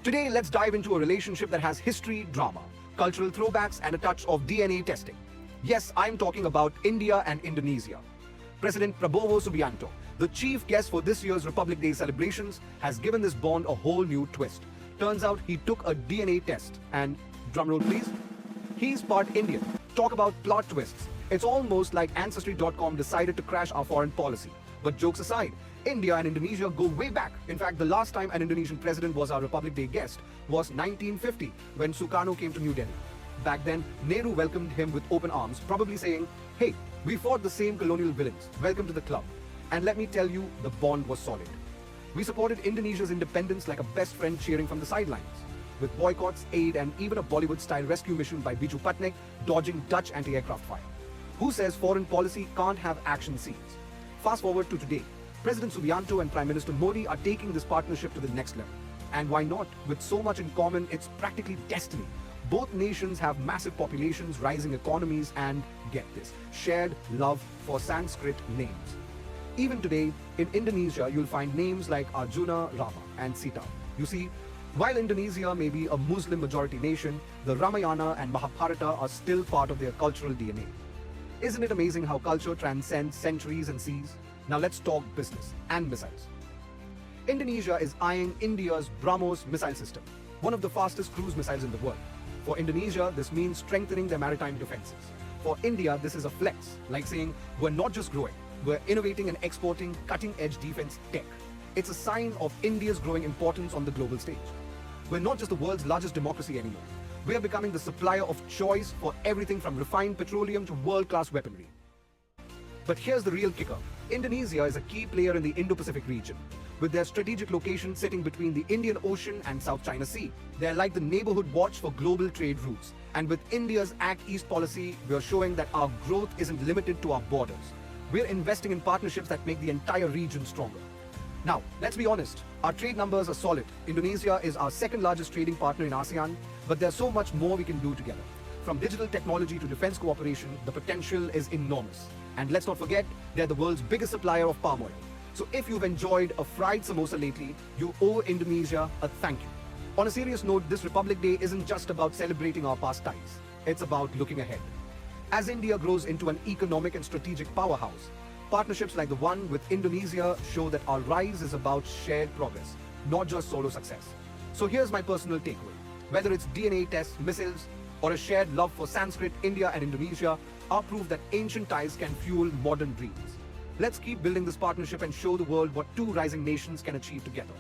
Today, let's dive into a relationship that has history, drama, cultural throwbacks, and a touch of DNA testing. Yes, I'm talking about India and Indonesia. President Prabowo Subianto, the chief guest for this year's Republic Day celebrations, has given this bond a whole new twist. Turns out he took a DNA test and, drumroll please, he's part Indian. Talk about plot twists. It's almost like Ancestry.com decided to crash our foreign policy. But jokes aside, India and Indonesia go way back. In fact, the last time an Indonesian president was our Republic Day guest was 1950 when Sukarno came to New Delhi. Back then, Nehru welcomed him with open arms, probably saying, "Hey, we fought the same colonial villains. Welcome to the club." And let me tell you, the bond was solid. We supported Indonesia's independence like a best friend cheering from the sidelines, with boycotts, aid, and even a Bollywood-style rescue mission by Biju Patnaik dodging Dutch anti-aircraft fire. Who says foreign policy can't have action scenes? Fast forward to today. President Subianto and Prime Minister Modi are taking this partnership to the next level. And why not? With so much in common, it's practically destiny. Both nations have massive populations, rising economies, and, get this, shared love for Sanskrit names. Even today, in Indonesia, you'll find names like Arjuna, Rama, and Sita. You see, while Indonesia may be a Muslim-majority nation, the Ramayana and Mahabharata are still part of their cultural DNA. Isn't it amazing how culture transcends centuries and seas? Now let's talk business and missiles. Indonesia is eyeing India's BrahMos missile system, one of the fastest cruise missiles in the world. For Indonesia, this means strengthening their maritime defenses. For India, this is a flex, like saying, we're not just growing, we're innovating and exporting cutting-edge defense tech. It's a sign of India's growing importance on the global stage. We're not just the world's largest democracy anymore. We are becoming the supplier of choice for everything from refined petroleum to world-class weaponry. But here's the real kicker. Indonesia is a key player in the Indo-Pacific region. With their strategic location sitting between the Indian Ocean and South China Sea, they're like the neighborhood watch for global trade routes. And with India's Act East policy, we're showing that our growth isn't limited to our borders. We're investing in partnerships that make the entire region stronger. Now, let's be honest, our trade numbers are solid. Indonesia is our second largest trading partner in ASEAN, but there's so much more we can do together. From digital technology to defense cooperation, the potential is enormous. And let's not forget, they're the world's biggest supplier of palm oil. So if you've enjoyed a fried samosa lately, you owe Indonesia a thank you. On a serious note, this Republic Day isn't just about celebrating our past ties. It's about looking ahead. As India grows into an economic and strategic powerhouse, partnerships like the one with Indonesia show that our rise is about shared progress, not just solo success. So here's my personal takeaway. Whether it's DNA tests, missiles, or a shared love for Sanskrit, India and Indonesia are proof that ancient ties can fuel modern dreams. Let's keep building this partnership and show the world what two rising nations can achieve together.